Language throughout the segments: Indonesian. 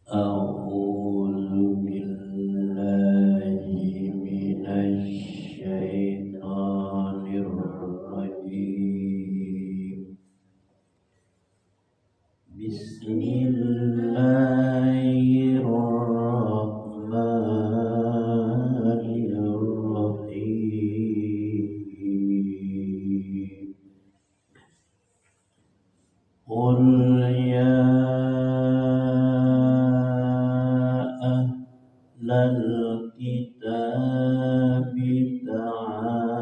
أعوذ بالله من الشيطان الرجيم بسم الله الرحمن الرحيم قل يا أهل الكتاب تعالوا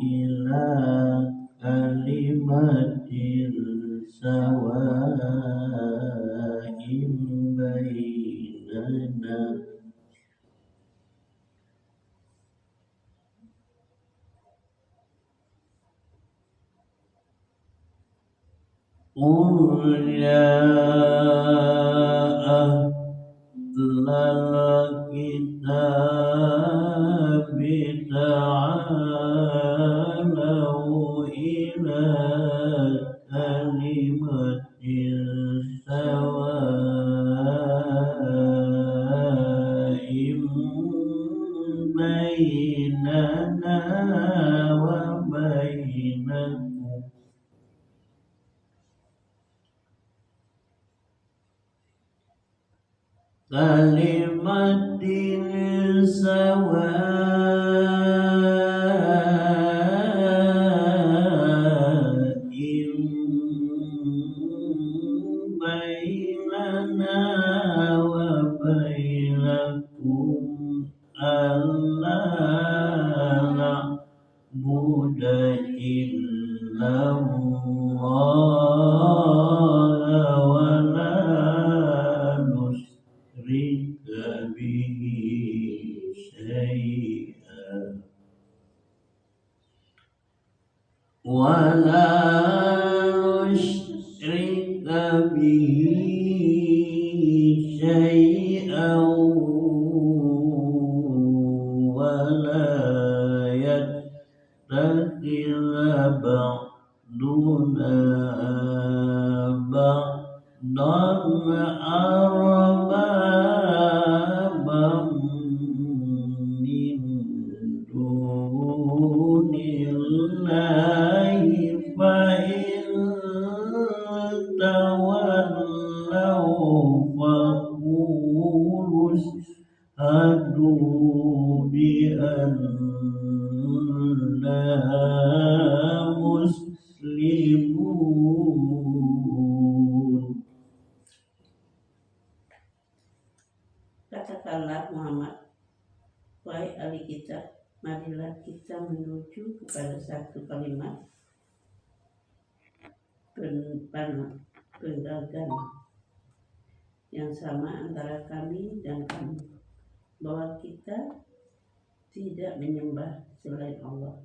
إلى كلمة سواء بيننا قل يا أهل الكتاب تعالوا إلى كلمة سواء بيننا وبينكم كلمة سواء بيننا وبينكم ألا نعبد إلا الله ولا نشرك به شيئا ولا يتخذ بعضنا بعضا أربابا من دون الله فإن تولوا فقولوا اشهدوا بأننا مسلمون. Katakanlah Muhammad, wahai ahli kitab, marilah kita menuju kepada satu kalimat penggagan yang sama antara kami dan kamu, bahwa kita tidak menyembah selain Allah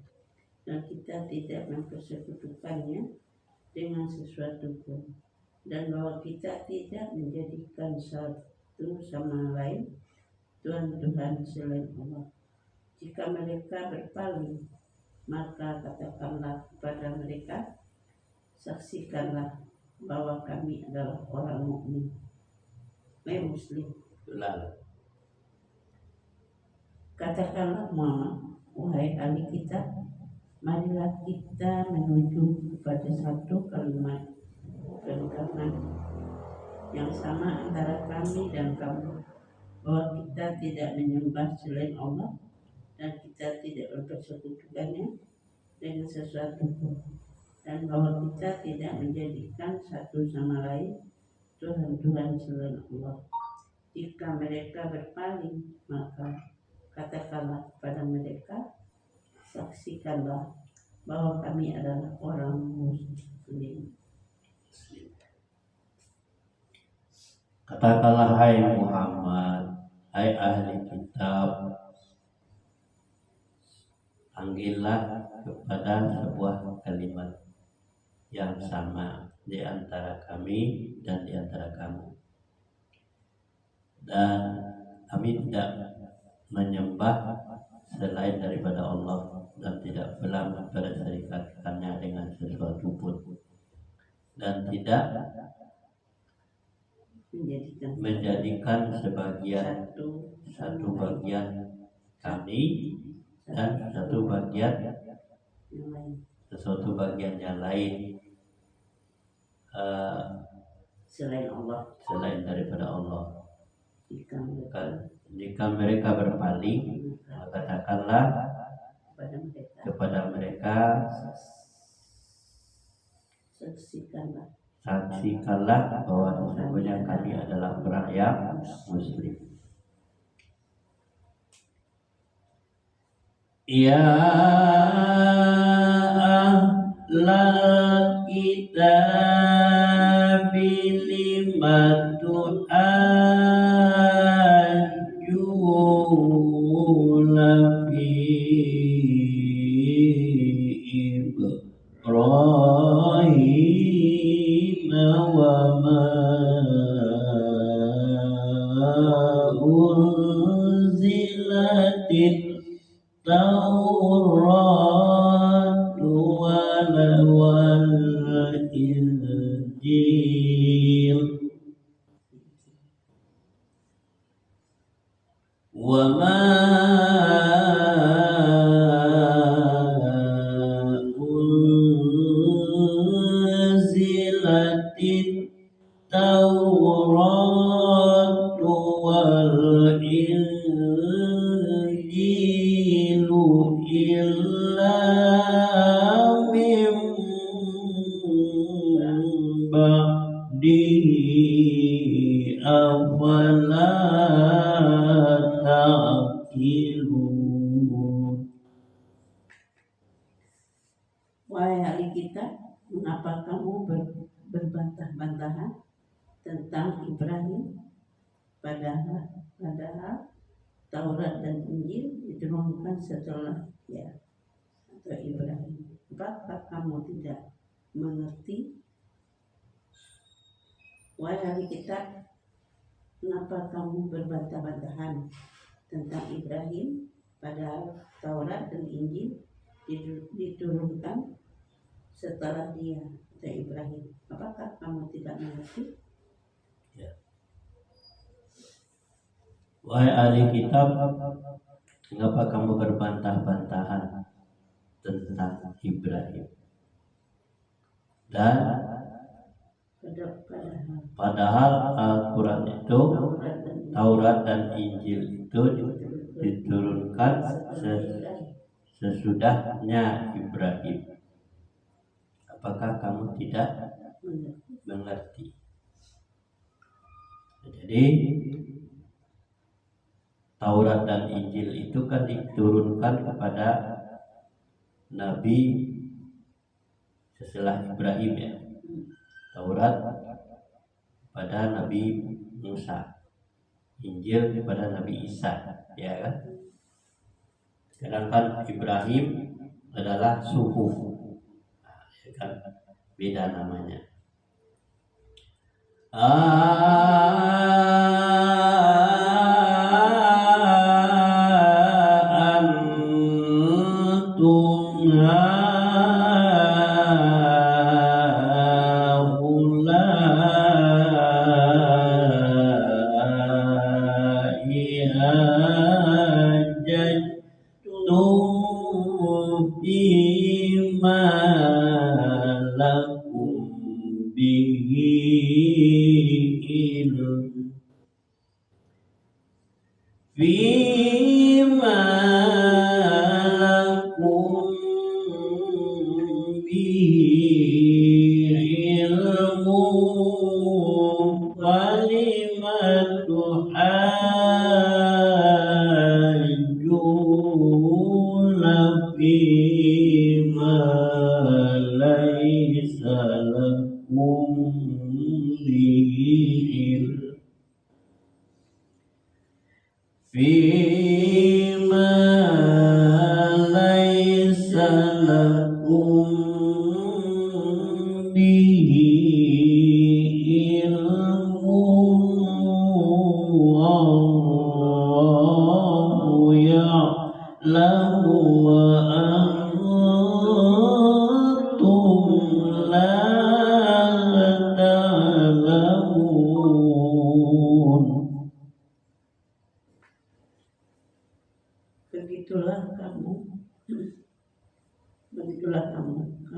dan kita tidak mempersekutukannya dengan sesuatu pun, dan bahwa kita tidak menjadikan satu sama lain Tuhan-Tuhan selain Allah. Jika mereka berpaling, maka katakanlah kepada mereka, saksikanlah bahwa kami adalah orang mukmin, muslim. Katakanlah Muhammad, wahai ahli kitab, marilah kita menuju kepada satu kalimat penggagan yang sama antara kami dan kamu, bahwa kita tidak menyembah selain Allah dan kita tidak mempersekutukannya dengan sesuatu pun, dan bahwa kita tidak menjadikan satu sama lain Tuhan-Tuhan selain Allah. Jika mereka berpaling, maka katakanlah kepada mereka, saksikanlah bahwa kami adalah orang muslim. Katakanlah hai Muhammad, hai ahli kitab, panggillah kepada sebuah kalimat yang sama di antara kami dan di antara kamu, dan kami tidak menyembah selain daripada Allah dan tidak pula memperserikatkannya dengan sesuatu pun, dan tidak menjadikan sebagian satu bagian kami dan satu bagian sesuatu bagian yang lain selain daripada Allah. Jika mereka berpaling, katakanlah kepada mereka, saksikanlah bahwa sesungguhnya kami adalah orang yang muslim. Ya ahlal kitab lima tu'ajjuna fi Ibrahim wa ma unzilatit Taurat wal Injil wa ma unzilatit Taurat wal Injilu illa min ba'dihi afala ta'qilun. Wahai ahli kitab, mengapa kamu berbantah-bantahan tentang Ibrahim, padahal Taurat dan Injil diturunkan setelah atau Ibrahim? Apakah kamu tidak mengerti? Wahai ahli kitab, mengapa kamu berbantah-bantahan tentang Ibrahim, padahal Taurat dan Injil diturunkan setelah dia atau Ibrahim? Apakah kamu tidak mengerti? Wahai ahli kitab, mengapa kamu berbantah-bantahan tentang Ibrahim dan padahal Al-Quran itu, Taurat dan Injil itu diturunkan sesudahnya Ibrahim? Apakah kamu tidak mengerti? Jadi Taurat dan Injil itu kan diturunkan kepada Nabi setelah Ibrahim ya. Taurat pada Nabi Musa, Injil kepada Nabi Isa, ya kan? Sedangkan Ibrahim adalah suhuf, ya kan? Beda namanya.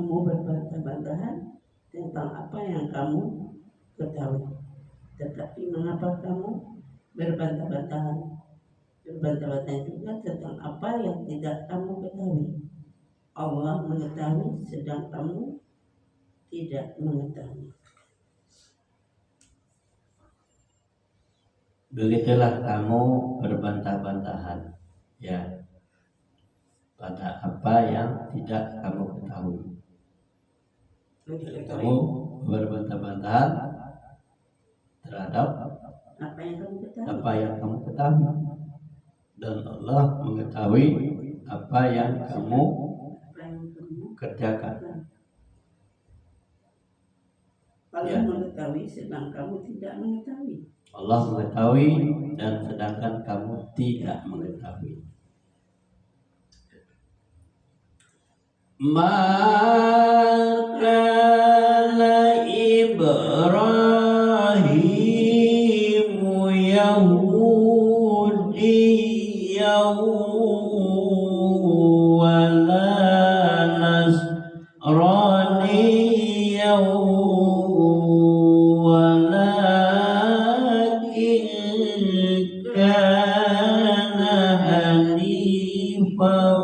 kamu berbantah-bantahan tentang apa yang kamu ketahui. Tetapi mengapa kamu berbantah-bantahan? Berbantah-bantahan juga tentang apa yang tidak kamu ketahui. Allah mengetahui sedang kamu tidak mengetahui. Begitulah kamu berbantah-bantahan, ya, pada apa yang tidak kamu ketahui. Kamu berbantah-bantahan terhadap apa yang kamu ketahui, dan Allah mengetahui apa yang kamu kerjakan. Allah mengetahui sedang kamu tidak mengetahui. Allah mengetahui dan sedangkan kamu tidak mengetahui. Maka Ibrahim Yahudiyyan wala Nasraniyyan walakin kana hanifan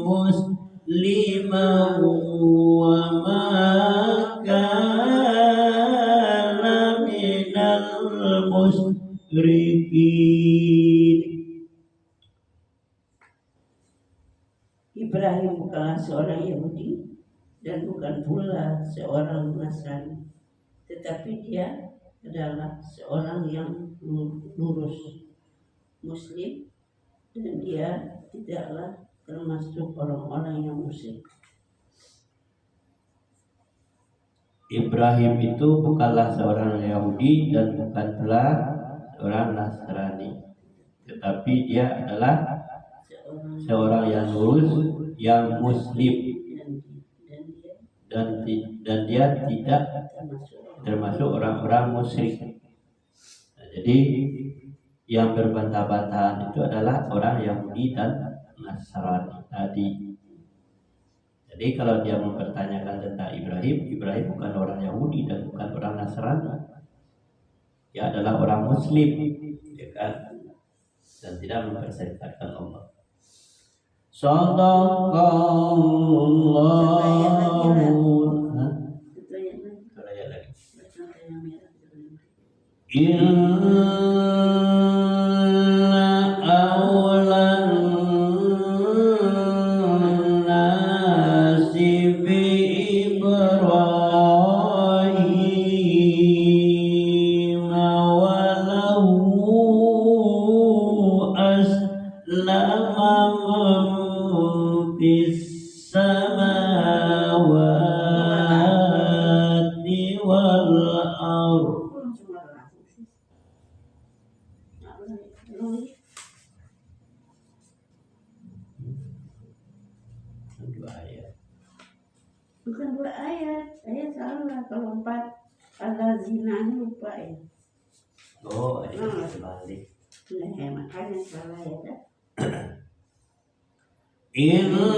musliman wa ma kana minal musyrikin. Ibrahim bukanlah seorang Yahudi dan bukan pula seorang Nasrani, tetapi dia adalah seorang yang lurus Muslim, dan dia tidaklah termasuk orang-orang yang musyrik. Ibrahim itu bukanlah seorang Yahudi dan bukan pula seorang Nasrani, tetapi dia adalah seorang yang lurus, yang Muslim, dan dia tidak termasuk orang-orang musyrik. Nah, jadi yang berbantah-bantahan itu adalah orang Yahudi dan Nasrani tadi. Jadi kalau dia mempertanyakan tentang Ibrahim bukan orang Yahudi dan bukan orang Nasrani. Dia adalah orang Muslim, ya kan? Dan tidak memperserikatkan Allah. Shadaqallahu. Inna awlan nasi bi Ibrahim walahu aslama man fis samawati wal ardh. Bukan 2 ayat, saya salah kalau 4 al-zina lupa ya. Oh, ayat terbalik. Nah, makanya salah ya kan? Inna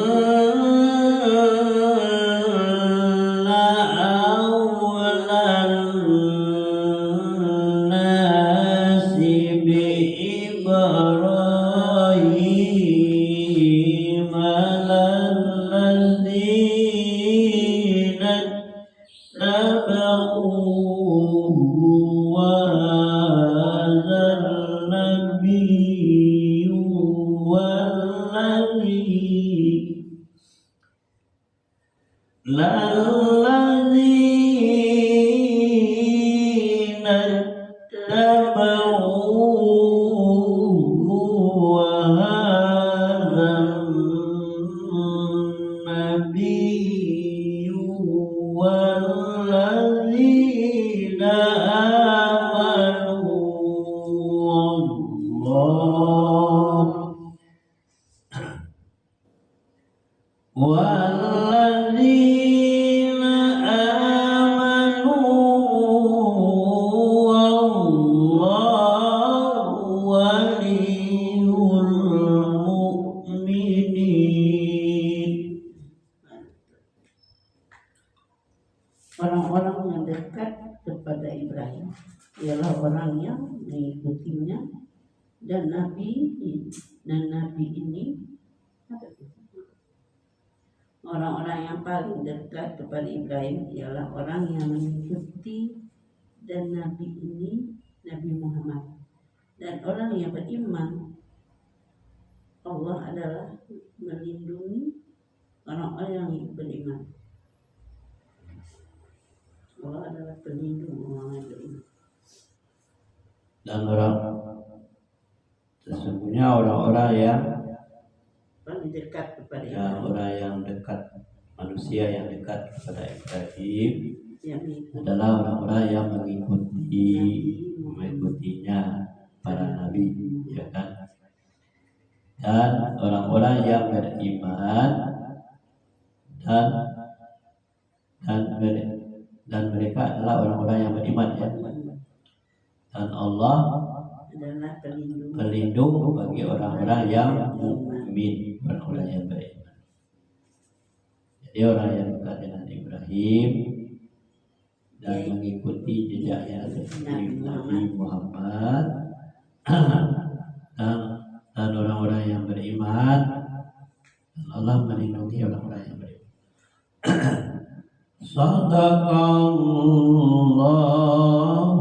awlan nasi bi Ibrahim lalladzina tabauhu wa hadzal nabiyyu lalladzina tabauhu wa hadzal nabiyyu walladzina amanu walladzina amanu wallahu waliyul mu'minin. ialah orang yang mengikutinya, dan Nabi ini apa itu? Orang-orang yang paling dekat kepada Ibrahim ialah orang yang mengikuti dan Nabi ini Nabi Muhammad, dan orang yang beriman Allah adalah melindungi orang-orang yang beriman. Allah adalah pelindung orang yang beriman. Dan sesungguhnya orang-orang yang Paling dekat kepada orang yang dekat, manusia yang dekat kepada Ibrahim yang adalah orang-orang yang mengikutinya, para nabi, ya kan? Dan orang-orang yang beriman dan mereka adalah orang-orang yang beriman, ya. Dan Allah adalah pelindung bagi orang-orang yang mukmin, orang-orang yang beriman. Jadi orang yang dekat dengan Ibrahim dan mengikuti jejaknya seperti Nabi Muhammad dan orang-orang yang beriman, dan Allah melindungi orang-orang yang beriman. Sadaqallahu